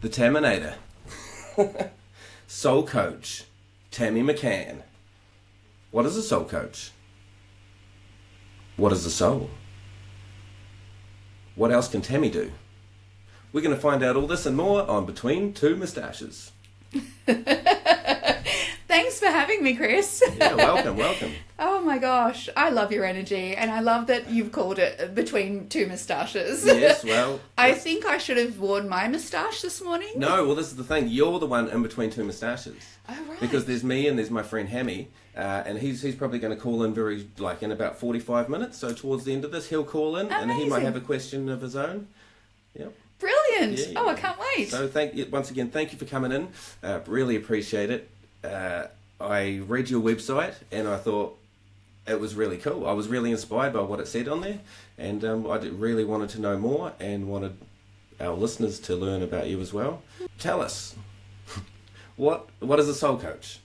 The Taminator. Soul coach, Tammy McCann. What is a soul coach? What is a soul? What else can Tammy do? We're going to find out all this and more on Between Two Moustaches. Thanks for having me, Chris. Yeah, welcome. Oh my gosh, I love your energy, and I love that you've called it Between Two Moustaches. Yes, well... I think I should have worn my moustache this morning. No, well, this is the thing. You're the one in between two moustaches. Oh, right. Because there's me and there's my friend Hammy, and he's probably going to call in in about 45 minutes. So towards the end of this, he'll call in, and he might have a question of his own. Yep. Brilliant. Yeah. Oh, I can't wait. So once again, thank you for coming in. Really appreciate it. I read your website and I thought it was really cool. I was really inspired by what it said on there, and really wanted to know more and wanted our listeners to learn about you as well. Tell us, what is a soul coach?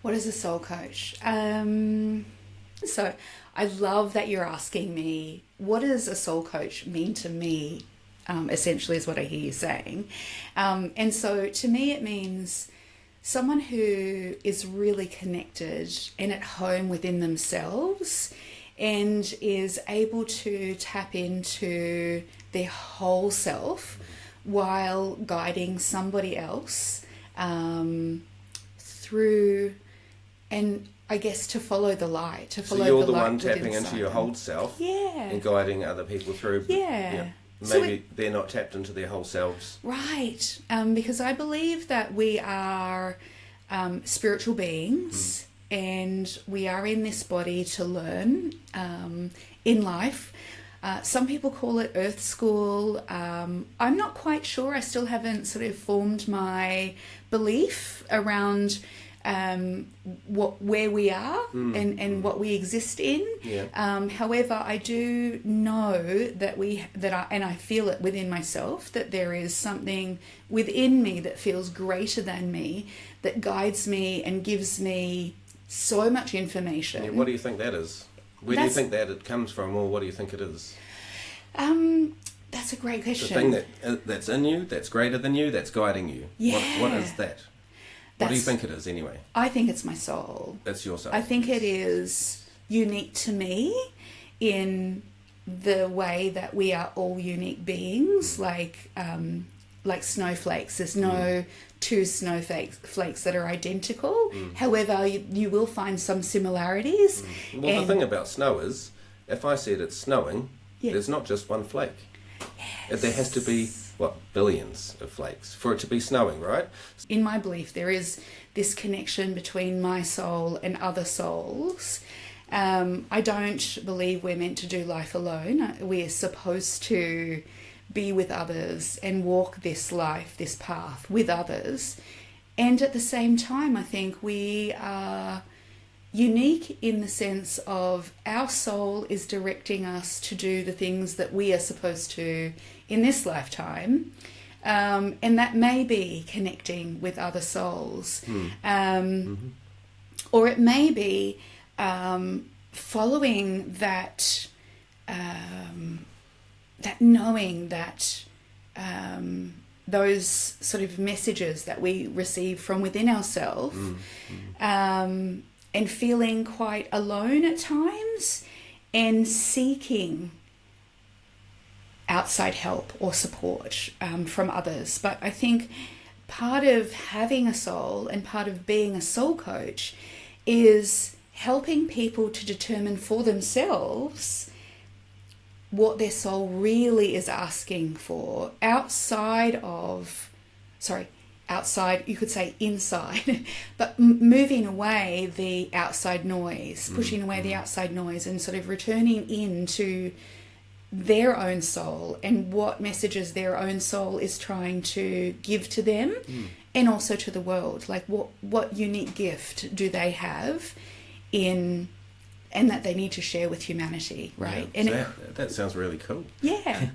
What is a soul coach? So I love that you're asking me, what does a soul coach mean to me? Essentially is what I hear you saying. And so to me it means someone who is really connected and at home within themselves and is able to tap into their whole self while guiding somebody else through, and I guess to follow the light, to follow the light. So you're the one tapping into your whole self, yeah, and guiding other people through. Yeah. Maybe they're not tapped into their whole selves. Right. Because I believe that we are spiritual beings and we are in this body to learn in life. Some people call it Earth School. I'm not quite sure. I still haven't sort of formed my belief around where we are and what we exist in. Yeah. However, I do know that I feel it within myself, that there is something within me that feels greater than me, that guides me and gives me so much information. Yeah, what do you think that is? Where do you think that it comes from, or what do you think it is? That's a great question. The thing that's in you, that's greater than you, that's guiding you. Yeah. What is that? What do you think it is anyway? I think it's my soul. It's your soul. I think it is unique to me in the way that we are all unique beings, like snowflakes. There's no two snowflakes that are identical. However, you will find some similarities. Well, the thing about snow is, if I said it's snowing, there's not just one flake. Yes. There has to be, billions of flakes for it to be snowing, right? In my belief, there is this connection between my soul and other souls. I don't believe we're meant to do life alone. We're supposed to be with others and walk this life, this path with others. And at the same time, I think we are unique in the sense of our soul is directing us to do the things that we are supposed to in this lifetime, and that may be connecting with other souls, or it may be following that knowing that those sort of messages that we receive from within ourselves, and feeling quite alone at times and seeking outside help or support from others. But I think part of having a soul and part of being a soul coach is helping people to determine for themselves what their soul really is asking for outside, you could say inside, but moving away the outside noise, pushing away the outside noise and sort of returning into their own soul and what messages their own soul is trying to give to them and also to the world. Like what unique gift do they have and that they need to share with humanity, right? Yeah, and that sounds really cool. Yeah.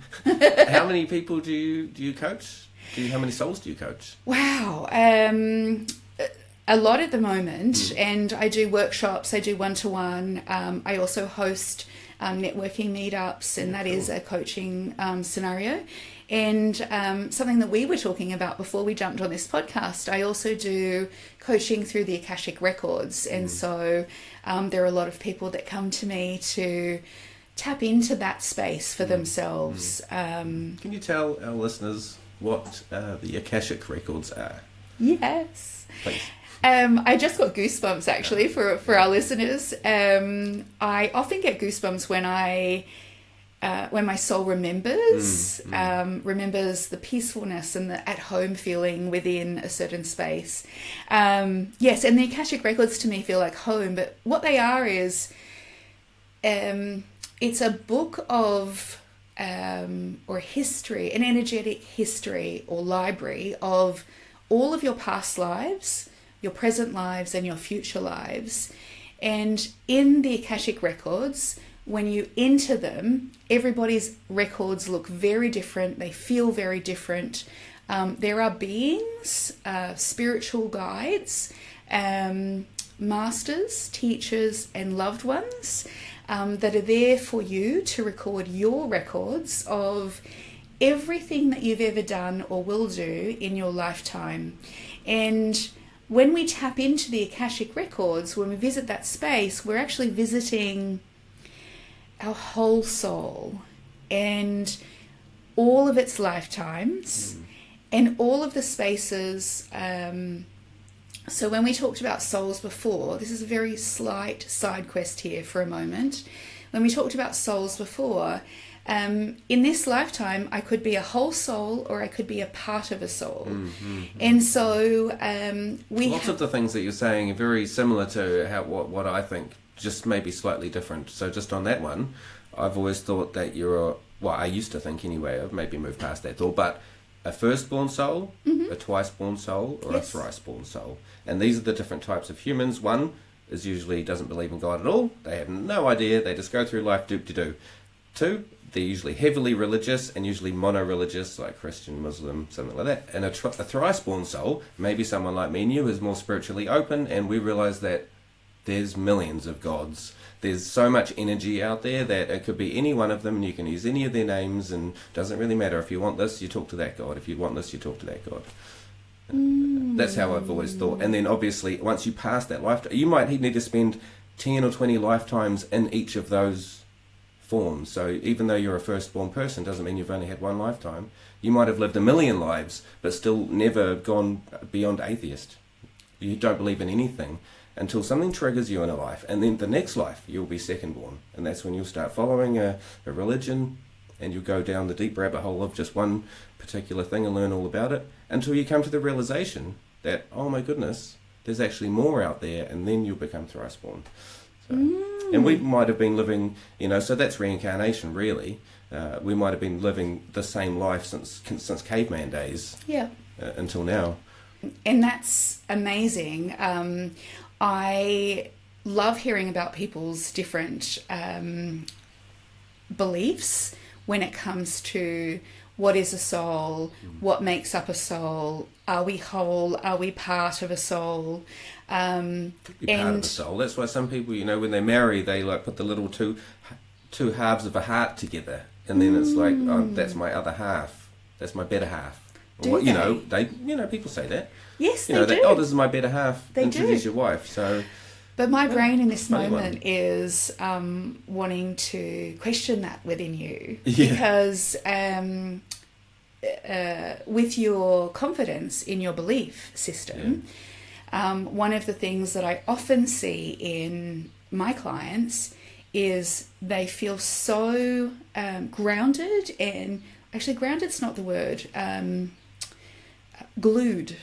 How many people do you coach? How many souls do you coach? Wow. A lot at the moment, and I do workshops, I do one-to-one. I also host networking meetups, and that is a coaching scenario. And something that we were talking about before we jumped on this podcast, I also do coaching through the Akashic Records. And so there are a lot of people that come to me to tap into that space for themselves. Can you tell our listeners what the Akashic Records are? Yes. Please. I just got goosebumps actually for our listeners. I often get goosebumps when my soul remembers the peacefulness and the at-home feeling within a certain space. Yes, and the Akashic Records to me feel like home, but what they are is it's a book of or history, an energetic history or library of all of your past lives, your present lives, and your future lives. And in the Akashic Records, when you enter them, everybody's records look very different. They feel very different. There are beings, spiritual guides, masters, teachers, and loved ones that are there for you to record your records of everything that you've ever done or will do in your lifetime. And when we tap into the Akashic Records, when we visit that space, we're actually visiting our whole soul and all of its lifetimes and all of the spaces. So when we talked about souls before, this is a very slight side quest here for a moment. When we talked about souls before, in this lifetime, I could be a whole soul or I could be a part of a soul. And so lots of the things that you're saying are very similar to what I think, just maybe slightly different. So just on that one, I've always thought that I used to think anyway, I've maybe moved past that thought, but a firstborn soul, a twice-born soul, or a thrice-born soul. And these are the different types of humans. One is usually doesn't believe in God at all. They have no idea. They just go through life doop-de-doo. Two, they're usually heavily religious and usually mono-religious, like Christian, Muslim, something like that. And a thrice-born soul, maybe someone like me and you, is more spiritually open, and we realise that there's millions of gods. There's so much energy out there that it could be any one of them, and you can use any of their names, and it doesn't really matter. If you want this, you talk to that god. If you want this, you talk to that god. That's how I've always thought. And then obviously, once you pass that lifetime, you might need to spend 10 or 20 lifetimes in each of those forms. So even though you're a firstborn person, doesn't mean you've only had one lifetime. You might have lived a million lives, but still never gone beyond atheist. You don't believe in anything until something triggers you in a life, and then the next life you'll be second-born, and that's when you'll start following a religion, and you'll go down the deep rabbit hole of just one particular thing and learn all about it until you come to the realization that, oh my goodness, there's actually more out there, and then you'll become thrice-born. So, and we might have been living, so that's reincarnation really. We might have been living the same life since caveman days until now. And that's amazing. I love hearing about people's different beliefs when it comes to what is a soul, what makes up a soul, are we whole, are we part of a soul? Could be part of a soul. That's why some people, when they marry, they like put the little two halves of a heart together, and then it's like, oh, that's my other half, that's my better half. People say that. Yes, they do. Oh, this is my better half. They Introduce do. your wife. So, but my brain in this moment is wanting to question that within you because with your confidence in your belief system, one of the things that I often see in my clients is they feel so grounded, and actually grounded's not the word, glued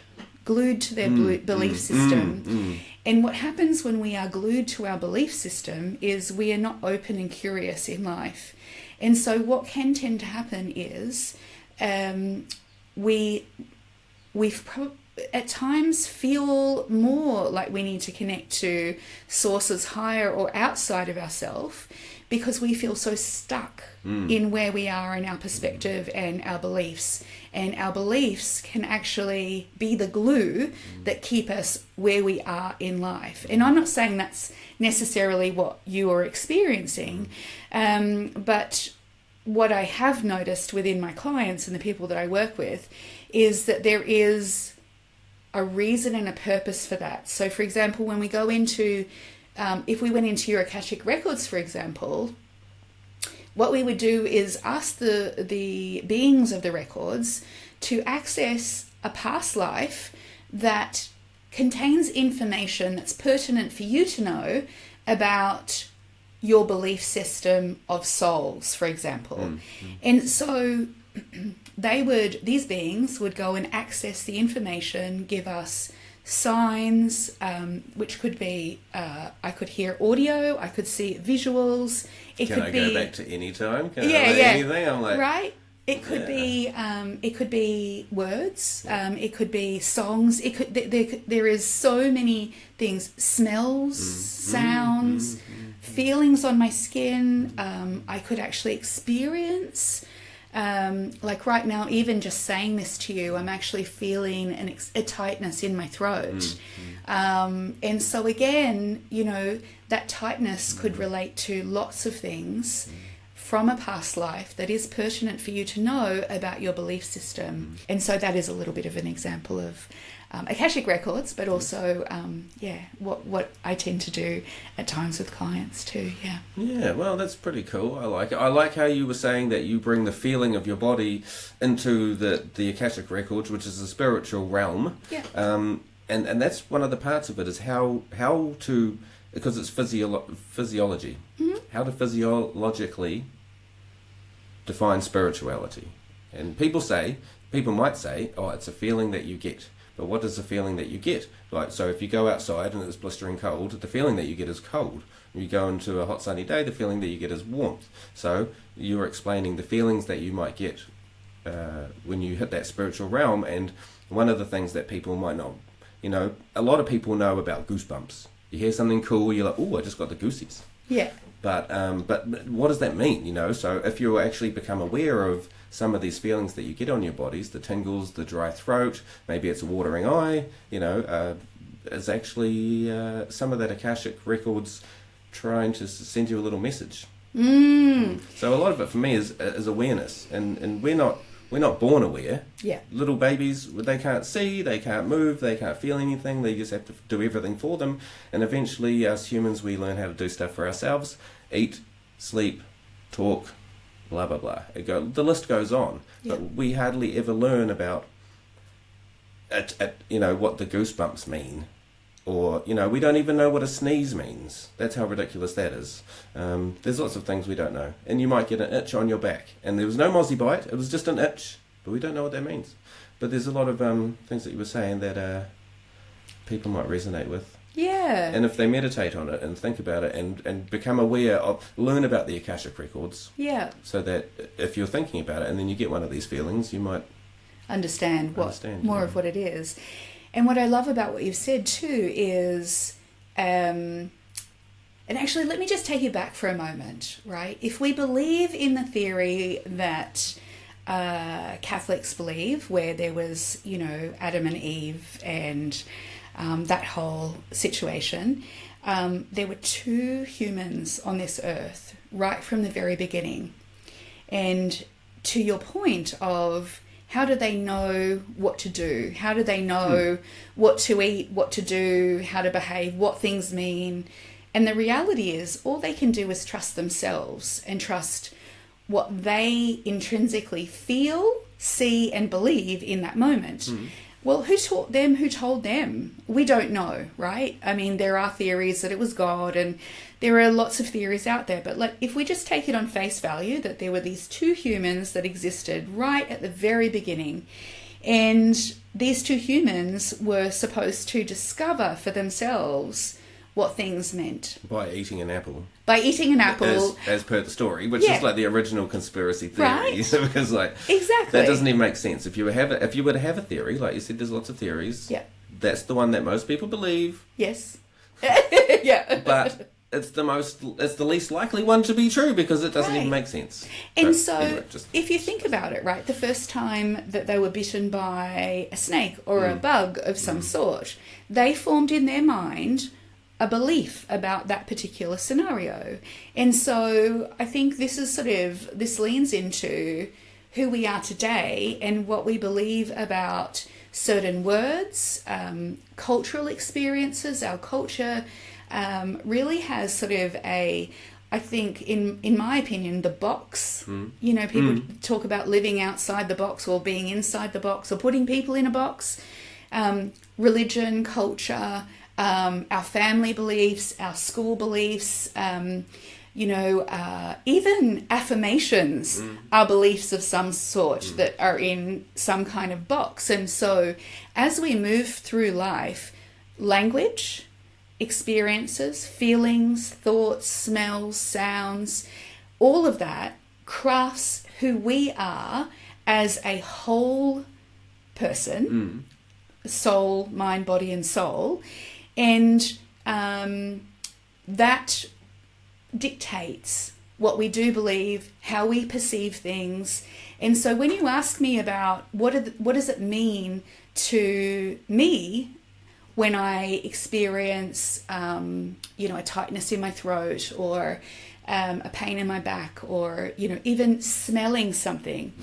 to their belief system. And what happens when we are glued to our belief system is we are not open and curious in life. And so what can tend to happen is we at times feel more like we need to connect to sources higher or outside of ourselves because we feel so stuck in where we are in our perspective and our beliefs. And our beliefs can actually be the glue that keep us where we are in life. And I'm not saying that's necessarily what you are experiencing, but what I have noticed within my clients and the people that I work with is that there is a reason and a purpose for that. So, for example, when we go into, if we went into your Akashic Records, for example, what we would do is ask the beings of the records to access a past life that contains information that's pertinent for you to know about your belief system of souls, for example. And so these beings would go and access the information, give us signs, which could be, I could hear audio, I could see visuals. Can I go back to any time? Can I anything? I'm like, right. It could be words. It could be songs. There is so many things. Smells, sounds, feelings on my skin. I could actually experience. Like right now, even just saying this to you, I'm actually feeling a tightness in my throat. And so again, that tightness could relate to lots of things from a past life that is pertinent for you to know about your belief system. And so that is a little bit of an example of Akashic Records, but also, what I tend to do at times with clients too, Yeah, well, that's pretty cool. I like it. I like how you were saying that you bring the feeling of your body into the Akashic Records, which is a spiritual realm. Yeah. And that's one of the parts of it is how to, because it's physiology, how to physiologically define spirituality. And people might say, oh, it's a feeling that you get. But what is the feeling that you get? Like, so if you go outside and it's blistering cold, the feeling that you get is cold. When you go into a hot sunny day, the feeling that you get is warmth. So you're explaining the feelings that you might get when you hit that spiritual realm. And one of the things that people might not, a lot of people know about goosebumps. You hear something cool, you're like, oh, I just got the goosies. Yeah. But what does that mean? So if you actually become aware of some of these feelings that you get on your bodies, the tingles, the dry throat, maybe it's a watering eye, is actually some of that Akashic Records trying to send you a little message. So a lot of it for me is awareness, and we're not born aware. Yeah. Little babies, they can't see, they can't move, they can't feel anything, they just have to do everything for them. And eventually, us humans, we learn how to do stuff for ourselves. Eat, sleep, talk, blah, blah, blah. The list goes on. Yeah. But we hardly ever learn about, what the goosebumps mean. Or, we don't even know what a sneeze means. That's how ridiculous that is. There's lots of things we don't know. And you might get an itch on your back. And there was no mozzie bite. It was just an itch. But we don't know what that means. But there's a lot of things that you were saying that people might resonate with. Yeah. And if they meditate on it and think about it and become aware of, learn about the Akashic Records. Yeah. So that if you're thinking about it and then you get one of these feelings, you might understand more of what it is. And what I love about what you've said too is, and actually let me just take you back for a moment, right? If we believe in the theory that Catholics believe, where there was, Adam and Eve and that whole situation, there were two humans on this earth right from the very beginning. And to your point of, how do they know what to do? How do they know what to eat, what to do, how to behave, what things mean? And the reality is all they can do is trust themselves and trust what they intrinsically feel, see, and believe in that moment. Well, who taught them? Who told them? We don't know, right? I mean, there are theories that it was God, and there are lots of theories out there. But if we just take it on face value that there were these two humans that existed right at the very beginning, and these two humans were supposed to discover for themselves what things meant. By eating an apple. By eating an apple. As per the story, which is like the original conspiracy theory. Right. Because exactly. That doesn't even make sense. If you were to have a theory, like you said, there's lots of theories. Yeah. That's the one that most people believe. Yes. Yeah. But it's the least likely one to be true because it doesn't even make sense. And so anyway, if you think about it, right, the first time that they were bitten by a snake or a bug of some sort, they formed in their mind a belief about that particular scenario. And so I think this leans into who we are today and what we believe about certain words, cultural experiences. Our culture really has sort of I think, in my opinion, the box. You know, people talk about living outside the box or being inside the box or putting people in a box. Religion, culture, our family beliefs, our school beliefs, even affirmations are beliefs of some sort that are in some kind of box. And so as we move through life, language, experiences, feelings, thoughts, smells, sounds, all of that crafts who we are as a whole person, soul, mind, body, and soul. And that dictates what we do believe, how we perceive things. And so when you ask me about what does it mean to me when I experience, a tightness in my throat or a pain in my back or, even smelling something.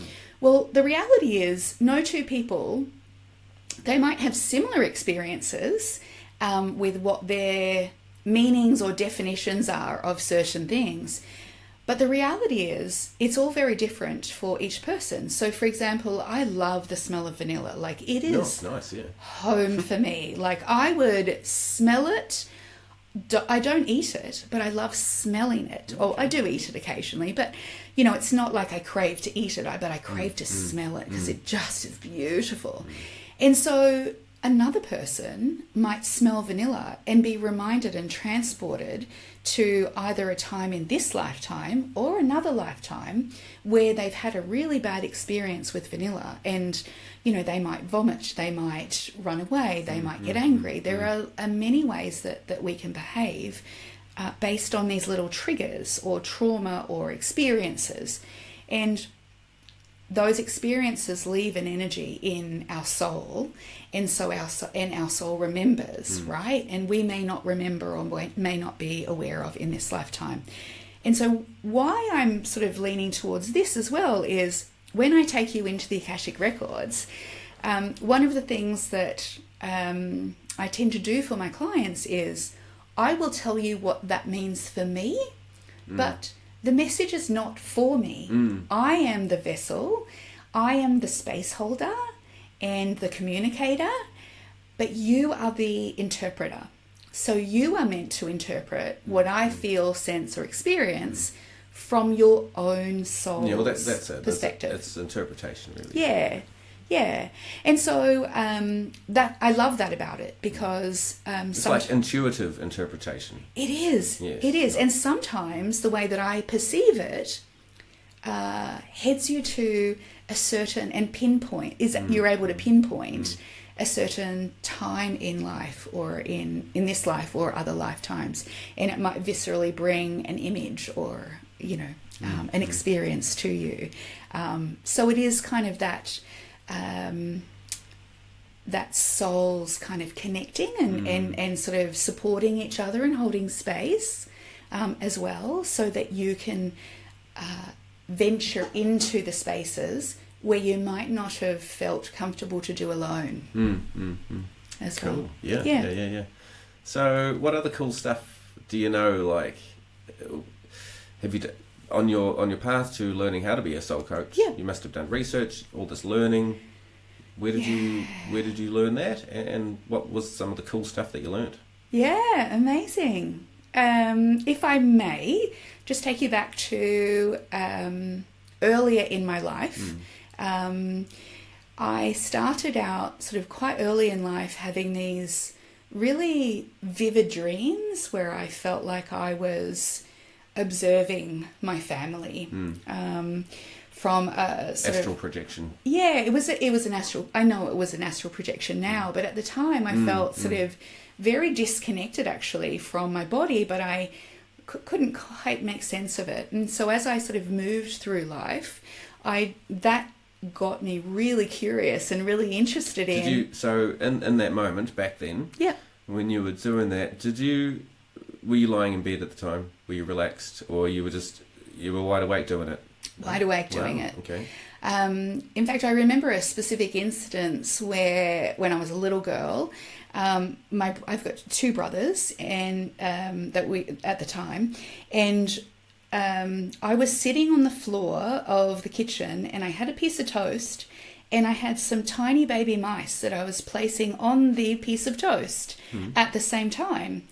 Well, the reality is no two people, they might have similar experiences with what their meanings or definitions are of certain things. But the reality is it's all very different for each person. So, for example, I love the smell of vanilla. Like, it is nice, yeah. home for me. Like, I would smell it. I don't eat it, but I love smelling it. Or I do eat it occasionally, but, it's not like I crave to eat it, but I crave to smell it because it just is beautiful. And so another person might smell vanilla and be reminded and transported to either a time in this lifetime or another lifetime where they've had a really bad experience with vanilla, and they might vomit, they might run away, they might get angry. There are many ways that we can behave based on these little triggers or trauma or experiences, and those experiences leave an energy in our soul, and so our soul remembers, right? And we may not remember or may not be aware of in this lifetime. And so why I'm sort of leaning towards this as well is when I take you into the Akashic Records, one of the things that I tend to do for my clients is I will tell you what that means for me, but the message is not for me. I am the vessel, I am the space holder and the communicator, but you are the interpreter. So you are meant to interpret what I feel, sense, or experience from your own soul's perspective. It's interpretation, really. Yeah. And so that I love that about it because it's like intuitive interpretation. It is. Yes. It is. And sometimes the way that I perceive it heads you to a certain and pinpoint is that you're able to pinpoint a certain time in life or in this life or other lifetimes, and it might viscerally bring an image or an experience to you. So it is kind of that that souls kind of connecting and sort of supporting each other and holding space as well, so that you can venture into the spaces where you might not have felt comfortable to do alone as cool. well. Yeah. So what other cool stuff do you know, like, have you on your path to learning how to be a soul coach? Yeah. You must have done research, all this learning. Where did you learn that, and what was some of the cool stuff that you learned? Yeah, amazing. If I may just take you back to earlier in my life. I started out sort of quite early in life having these really vivid dreams where I felt like I was observing my family from a sort astral projection. Yeah, it was an astral. I know it was an astral projection now, but at the time I felt sort of very disconnected actually from my body. But I couldn't quite make sense of it. And so as I sort of moved through life, that got me really curious and really interested in. So in that moment back then, yeah, when you were doing that, were you lying in bed at the time? Were you relaxed, or you were wide awake doing it? Wide awake doing it. Okay. In fact, I remember a specific instance where, when I was a little girl, I've got two brothers, and at the time, and I was sitting on the floor of the kitchen, and I had a piece of toast, and I had some tiny baby mice that I was placing on the piece of toast at the same time.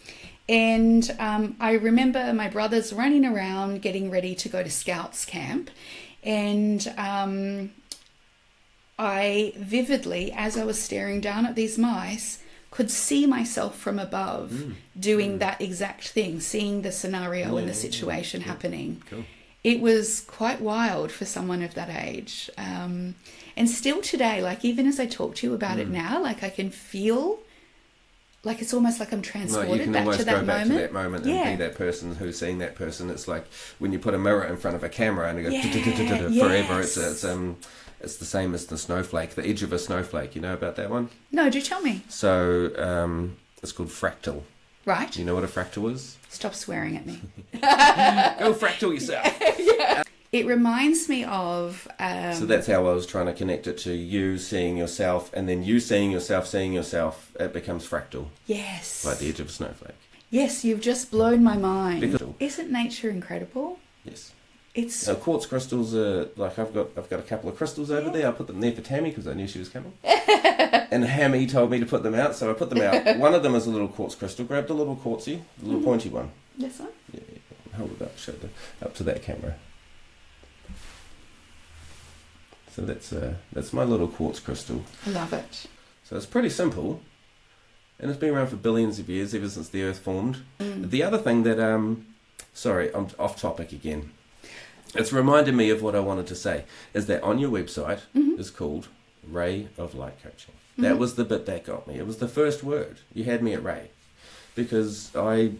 And I remember my brothers running around getting ready to go to Scouts camp. And I vividly, as I was staring down at these mice, could see myself from above doing that exact thing, seeing the scenario and the situation happening. Cool. It was quite wild for someone of that age. And still today, like even as I talk to you about it now, like I can feel like it's almost like I'm transported back to that moment. You can almost go back to that moment and be that person who's seeing that person. It's like when you put a mirror in front of a camera and it goes forever. It's the same as the snowflake, the edge of a snowflake. You know about that one? No, do tell me. So it's called fractal. Right. Do you know what a fractal is? Stop swearing at me. Go fractal yourself. Yeah. It reminds me of... so that's how I was trying to connect it to you seeing yourself, and then you seeing yourself, it becomes fractal. Yes. Like the edge of a snowflake. Yes, you've just blown my mind. Isn't nature incredible? Yes. It's... quartz crystals are, like I've got a couple of crystals over there. I put them there for Tammy because I knew she was coming. And Hammy told me to put them out, so I put them out. One of them is a little quartz crystal. Grab the little quartzy, the little pointy one. This one? Yeah. Hold it up, show it up to that camera. So that's my little quartz crystal. I love it. So it's pretty simple, and it's been around for billions of years, ever since the Earth formed. The other thing that, sorry, I'm off topic again. It's reminded me of what I wanted to say, is that on your website is called Ray of Light Coaching. That was the bit that got me. It was the first word. You had me at Ray, because I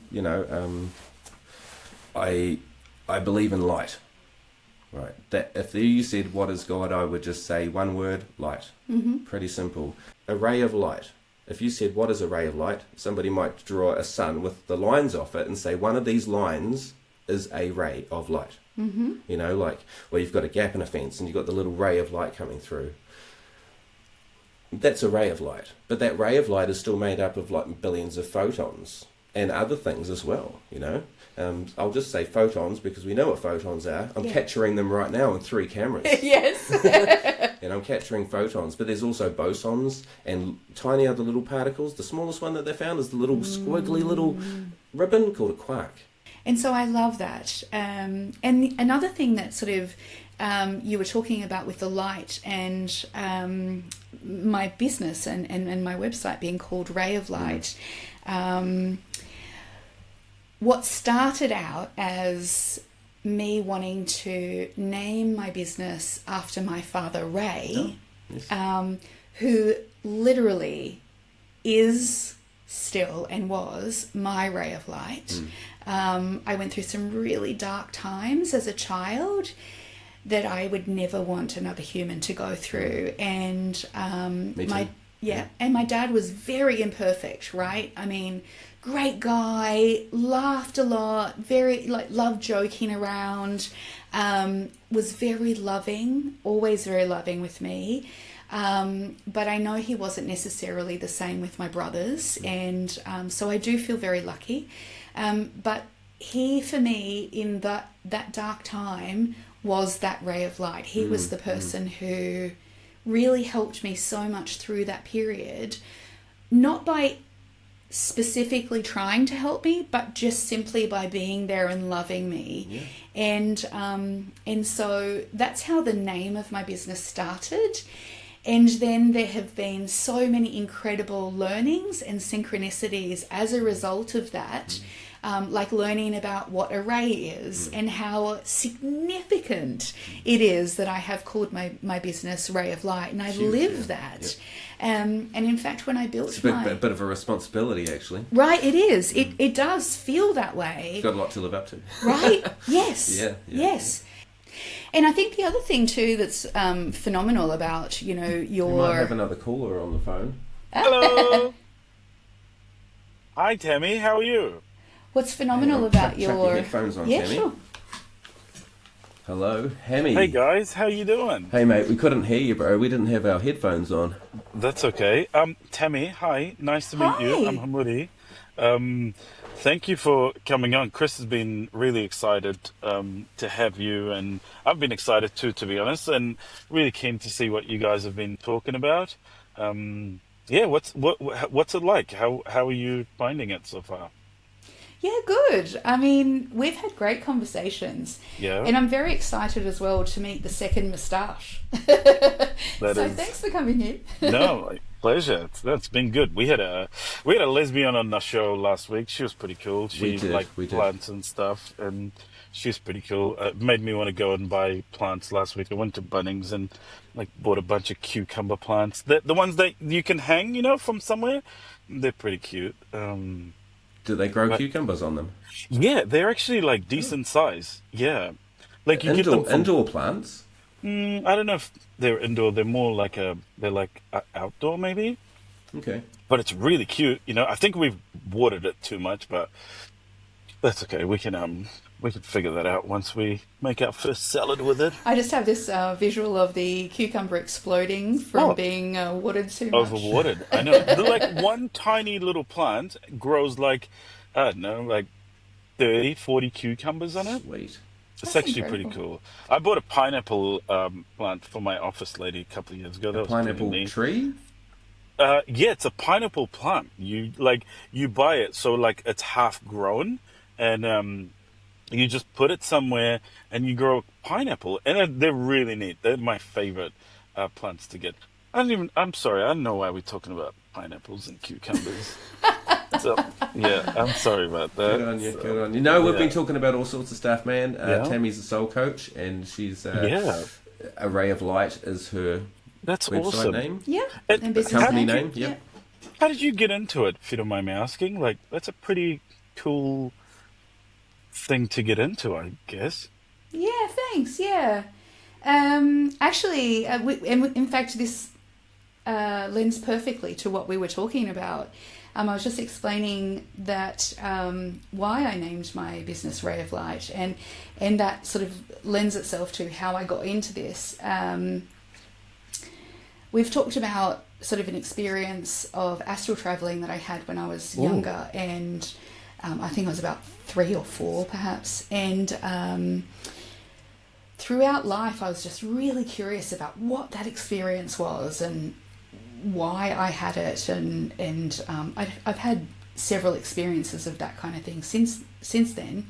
believe in light. Right. That if you said what is God, I would just say one word: light. Pretty simple. A ray of light. If you said what is a ray of light, somebody might draw a sun with the lines off it and say one of these lines is a ray of light. You know, like where you've got a gap in a fence and you've got the little ray of light coming through. That's a ray of light. But that ray of light is still made up of like billions of photons and other things as well, you know. I'll just say photons because we know what photons are. I'm capturing them right now on 3 cameras. Yes. And I'm capturing photons. But there's also bosons and tiny other little particles. The smallest one that they found is the little squiggly little ribbon called a quark. And so I love that. And another thing that sort of you were talking about with the light and my business and my website being called Ray of Light. What started out as me wanting to name my business after my father, Ray, who literally is still and was my ray of light. I went through some really dark times as a child that I would never want another human to go through. And Me too. And my dad was very imperfect, right? I mean, great guy, laughed a lot, very loved joking around, was very loving, always very loving with me. But I know he wasn't necessarily the same with my brothers, and so I do feel very lucky. But he, for me, in that dark time, was that ray of light. He was the person who really helped me so much through that period, not by specifically trying to help me, but just simply by being there and loving me. And so that's how the name of my business started. And then there have been so many incredible learnings and synchronicities as a result of that. like learning about what array is and how significant it is that I have called my business Ray of Light, and I live that. Yep. And in fact, when I built It's a bit of a responsibility, actually. Right, it is. It does feel that way. You've got a lot to live up to. Right, yes. Yeah. Yes. And I think the other thing too that's phenomenal about, your... You might have another caller on the phone. Hello. Hi, Tammy. How are you? What's phenomenal about chuck your... your headphones on, yeah, Tammy. sure. Hello, Hammy. Hey, guys. How you doing? Hey, mate, we couldn't hear you, bro. We didn't have our headphones on. That's okay. Tammy, hi. Nice to meet Hi. you. I'm Hamudi. Thank you for coming on. Chris has been really excited to have you, and I've been excited too, to be honest, and really keen to see what you guys have been talking about. Yeah, what's it like? How are you finding it so far? Yeah, good. I mean, we've had great conversations. Yeah. And I'm very excited as well to meet the second moustache. That So is- thanks for coming in. No, like, pleasure. That's been good. We had a lesbian on the show last week. She was pretty cool. She liked we did. plants and stuff, and she's pretty cool. It made me want to go and buy plants last week. I went to Bunnings and bought a bunch of cucumber plants. The ones that you can hang, from somewhere. They're pretty cute. Do they grow But- cucumbers on them? Yeah, they're actually decent size. Yeah, like you get them from. Indoor plants? I don't know if they're indoor. They're more outdoor maybe. Okay. But it's really cute. I think we've watered it too much, but that's okay. We can figure that out once we make our first salad with it. I just have this visual of the cucumber exploding from Oh. being watered too much. Overwatered. I know. They're one tiny little plant grows I don't know, 30, 40 cucumbers on it. Sweet. It's That's actually pretty incredible. cool. I bought a pineapple plant for my office lady a couple of years ago. That was pretty Pineapple neat. tree? Yeah, it's a pineapple plant. You buy it, so it's half grown, and you just put it somewhere, and you grow pineapple, and they're really neat. They're my favorite plants to get. I'm sorry, I don't know why we're talking about pineapples and cucumbers. So yeah, I'm sorry about that. Good on you, So, good on you. No, we've yeah. been talking about all sorts of stuff, man. Yeah. Tammy's a soul coach, and she's Yeah, A Ray of Light is her that's website awesome. name. Yeah. And And business company manager. name, yep. How did you get into it, if you don't mind me asking? That's a pretty cool thing to get into, I guess. Yeah, thanks. Yeah. Actually, in fact, this lends perfectly to what we were talking about. I was just explaining that why I named my business Ray of Light, and that sort of lends itself to how I got into this. We've talked about sort of an experience of astral traveling that I had when I was younger, and I think I was about 3 or 4 perhaps, and throughout life I was just really curious about what that experience was and why I had it, and I've had several experiences of that kind of thing since then,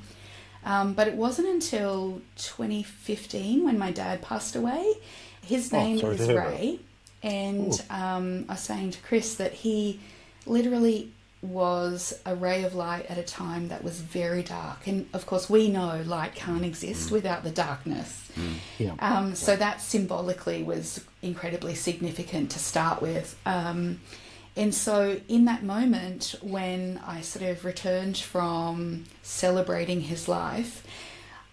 but it wasn't until 2015 when my dad passed away. His name sorry to is hear that. Ray, and I was saying to Chris that he literally was a ray of light at a time that was very dark, and of course we know light can't exist without the darkness. Yeah. So that symbolically was incredibly significant to start with. And so in that moment when I sort of returned from celebrating his life,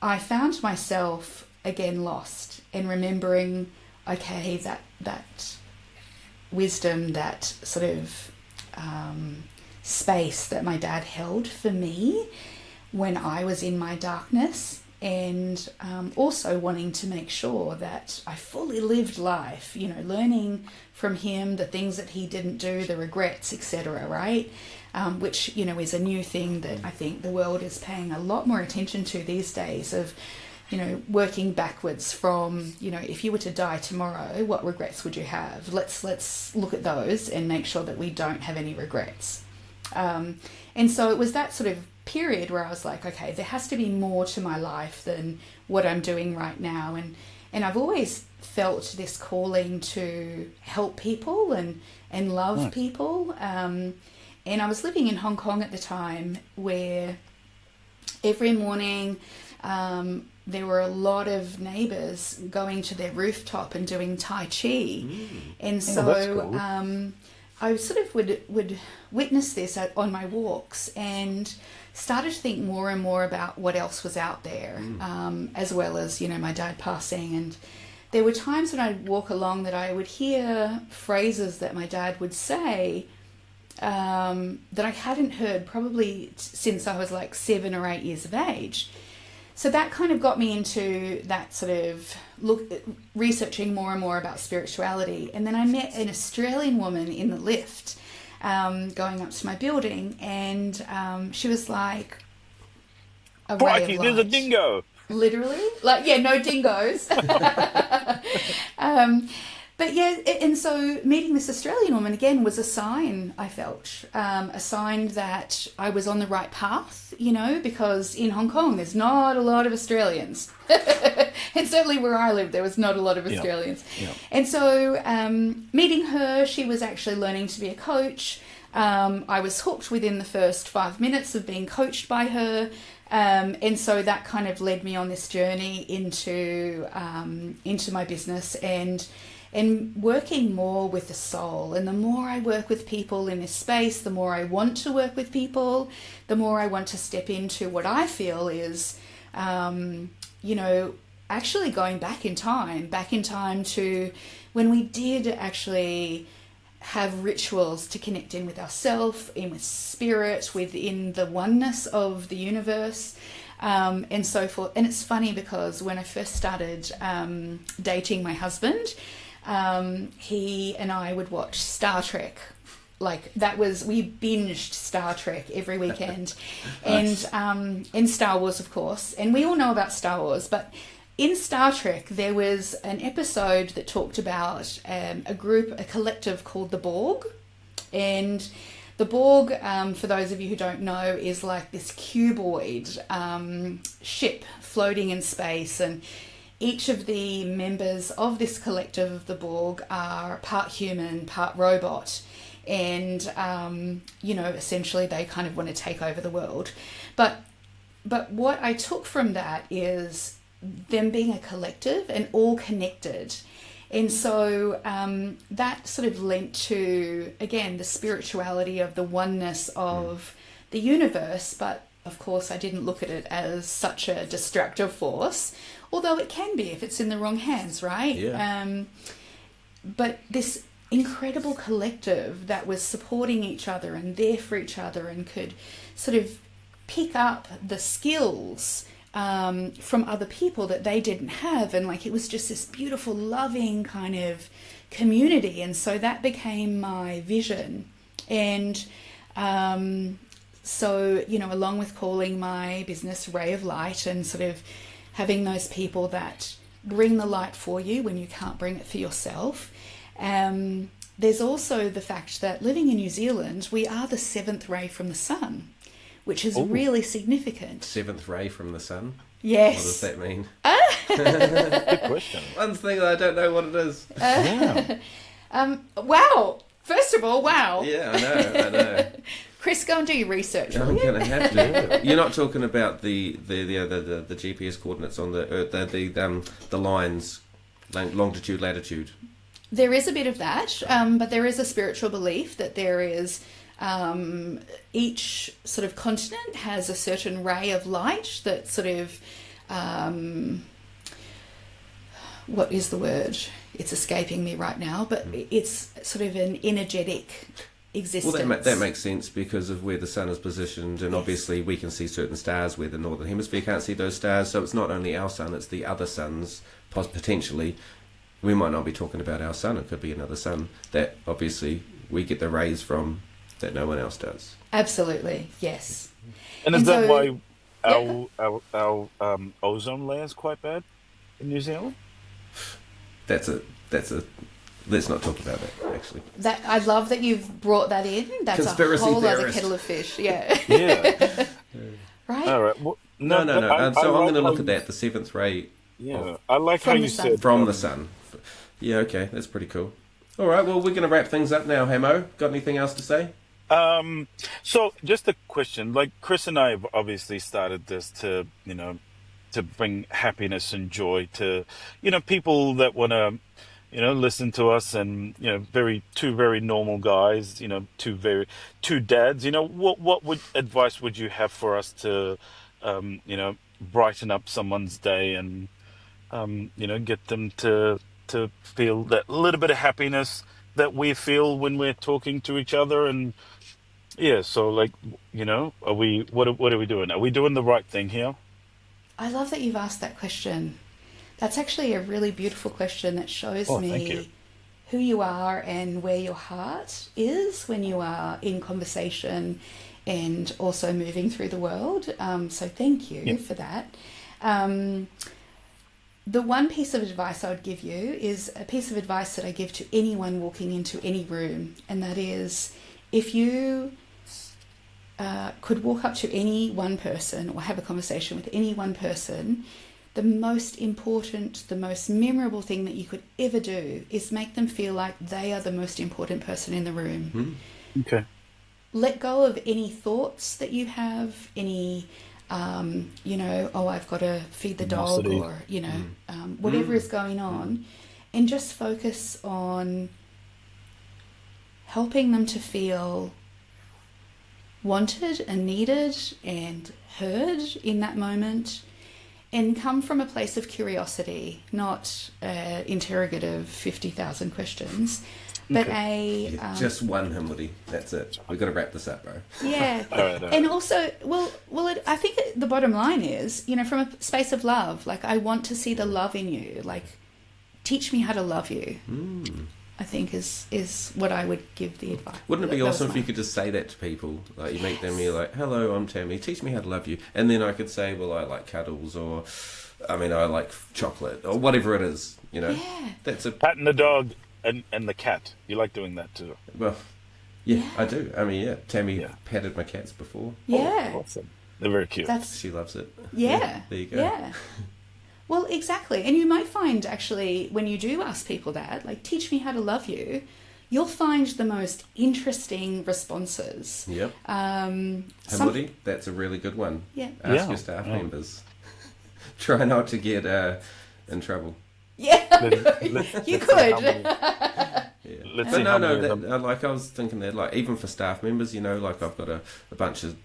I found myself again lost and remembering, okay, that wisdom, that sort of space that my dad held for me when I was in my darkness, and also wanting to make sure that I fully lived life, learning from him the things that he didn't do, the regrets, etc., right? Which, is a new thing that I think the world is paying a lot more attention to these days, of, working backwards from, if you were to die tomorrow, what regrets would you have? Let's look at those and make sure that we don't have any regrets. And so it was that sort of period where I was like, okay, there has to be more to my life than what I'm doing right now. And I've always felt this calling to help people and love Nice. people. And I was living in Hong Kong at the time, where every morning, there were a lot of neighbours going to their rooftop and doing Tai Chi. And so that's cool. I sort of would witness this on my walks and started to think more and more about what else was out there, as well as, you know, my dad passing. And there were times when I'd walk along that I would hear phrases that my dad would say that I hadn't heard probably since I was like 7 or 8 years of age. So that kind of got me into that sort of researching more and more about spirituality. And then I met an Australian woman in the lift going up to my building, and she was like a ray of Crikey, light. there's a dingo. Literally, like, yeah, no dingoes. But yeah, and so meeting this Australian woman again was a sign, I felt, a sign that I was on the right path, you know, because in Hong Kong there's not a lot of Australians. And certainly where I lived there was not a lot of Australians. Yeah. And so meeting her, she was actually learning to be a coach. I was hooked within the first 5 minutes of being coached by her. And so that kind of led me on this journey into my business and working more with the soul. And the more I work with people in this space, the more I want to work with people, the more I want to step into what I feel is, you know, actually going back in time to when we did actually have rituals to connect in with ourselves, in with spirit, within the oneness of the universe, and so forth. And it's funny because when I first started dating my husband, he and I would watch Star Trek. Like we binged Star Trek every weekend. Nice. And Star Wars, of course. And we all know about Star Wars, but in Star Trek, there was an episode that talked about a collective called the Borg. And the Borg, for those of you who don't know, is like this cuboid ship floating in space. And each of the members of this collective of the Borg are part human, part robot. And, you know, essentially they kind of want to take over the world. But what I took from that is them being a collective and all connected. And so that sort of lent to, again, the spirituality of the oneness of the universe. But of course, I didn't look at it as such a destructive force, although it can be if it's in the wrong hands, right? Yeah. But this incredible collective that was supporting each other and there for each other and could sort of pick up the skills from other people that they didn't have. And like, it was just this beautiful, loving kind of community. And so that became my vision. And so, you know, along with calling my business Ray of Light and sort of having those people that bring the light for you when you can't bring it for yourself, there's also the fact that living in New Zealand, we are the seventh ray from the sun, which is really significant. Seventh ray from the sun? Yes. What does that mean? Good question. One thing I don't know what it is. Wow. First of all, wow. Yeah, I know. Chris, go and do your research. I'm will you? going to have to. You're not talking about the GPS coordinates on the Earth, the lines, longitude, latitude. There is a bit of that, but there is a spiritual belief that there is each sort of continent has a certain ray of light that sort of what is the word? It's escaping me right now, but it's sort of an energetic existence. Well, that makes sense because of where the sun is positioned, and obviously we can see certain stars where the northern hemisphere can't see those stars. So it's not only our sun; it's the other suns potentially. We might not be talking about our sun; it could be another sun that obviously we get the rays from that no one else does. Absolutely, yes. And is that so- why our ozone layer is quite bad in New Zealand? That's a. Let's not talk about that. Actually, That I love that you've brought that in. That's Conspiracy a whole other theorist. kettle of fish. Yeah. Yeah. Right? All right. Well, no. but So I'm like going to how look at you- that. The seventh ray Yeah, I like From how the you sun. said from the sun. Yeah, okay, that's pretty cool. All right, well, we're going to wrap things up now, Hamo. Got anything else to say? So just a question, like Chris and I have obviously started this to, to bring happiness and joy to, people that want to, listen to us and, two very normal guys, two dads, what would advice would you have for us to, brighten up someone's day and, get them to feel that little bit of happiness that we feel when we're talking to each other and yeah, so like, are we what are we doing? Are we doing the right thing here? I love that you've asked that question. That's actually a really beautiful question that shows Oh, thank you. me who you are and where your heart is when you are in conversation and also moving through the world. So thank you Yeah. for that. Um, the one piece of advice I would give you is a piece of advice that I give to anyone walking into any room, and that is if you could walk up to any one person or have a conversation with any one person, the most important, the most memorable thing that you could ever do is make them feel like they are the most important person in the room. Okay. Let go of any thoughts that you have, any, oh, I've got to feed the dog Animosity. or, whatever is going on, and just focus on helping them to feel wanted and needed and heard in that moment, and come from a place of curiosity, not interrogative 50,000 questions, but Okay. Just one humility. That's it. We've got to wrap this up, bro. yeah. All right. And also, I think the bottom line is, from a space of love, like I want to see the love in you, like teach me how to love you. I think is what I would give the advice. Wouldn't it be That was awesome if you mine. could just say that to people? Like you meet them, and you're like, "Hello, I'm Tammy. Teach me how to love you." And then I could say, "Well, I like cuddles," or, I like chocolate," or whatever it is. Yeah. That's a Patting the dog and the cat. You like doing that too. well, yeah, I do. Tammy Yeah. patted my cats before. Yeah. Oh, awesome. They're very cute. That's She loves it. yeah. There you go. Yeah. Well, exactly. And you might find actually when you do ask people that, like, teach me how to love you, you'll find the most interesting responses. Yep. Some, Humility. That's a really good one. yeah. Ask Yeah, your staff yeah. members. Try not to get in trouble. Yeah. Let- You let's see could. how many- Yeah. Let's But see no, how no. many of them- I was thinking that, like, even for staff members, like I've got a bunch of,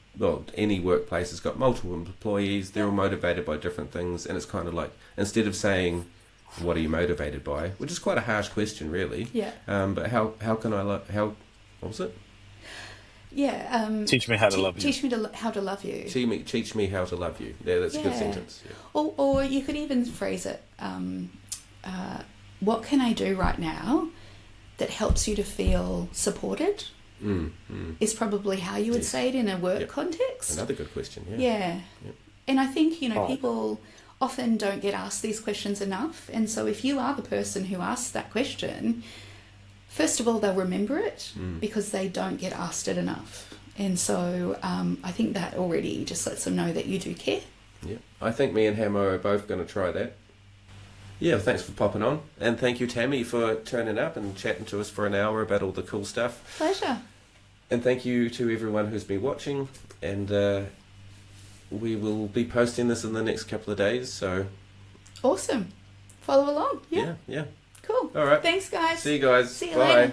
any workplace has got multiple employees. They're all motivated by different things, and it's kind of like instead of saying, "What are you motivated by?" which is quite a harsh question, really. Yeah. But how can I how what was it? Yeah. Teach me how to love you. Teach me how to love you. Teach me how to love you. Yeah, that's a good Yeah. sentence. Yeah. Or you could even phrase it, what can I do right now that helps you to feel supported? Is probably how you would Yes. say it in a work Yep. context. Another good question. Yeah. Yeah. Yep. And I think, Oh. people often don't get asked these questions enough. And so if you are the person who asks that question, first of all, they'll remember it because they don't get asked it enough. And so I think that already just lets them know that you do care. Yeah. I think me and Hammo are both going to try that. Yeah, thanks for popping on. And thank you, Tammy, for turning up and chatting to us for an hour about all the cool stuff. Pleasure. And thank you to everyone who's been watching. And we will be posting this in the next couple of days. So, Awesome. Follow along. Yeah. yeah. Cool. All right. Thanks, guys. See you guys. See you Bye. later.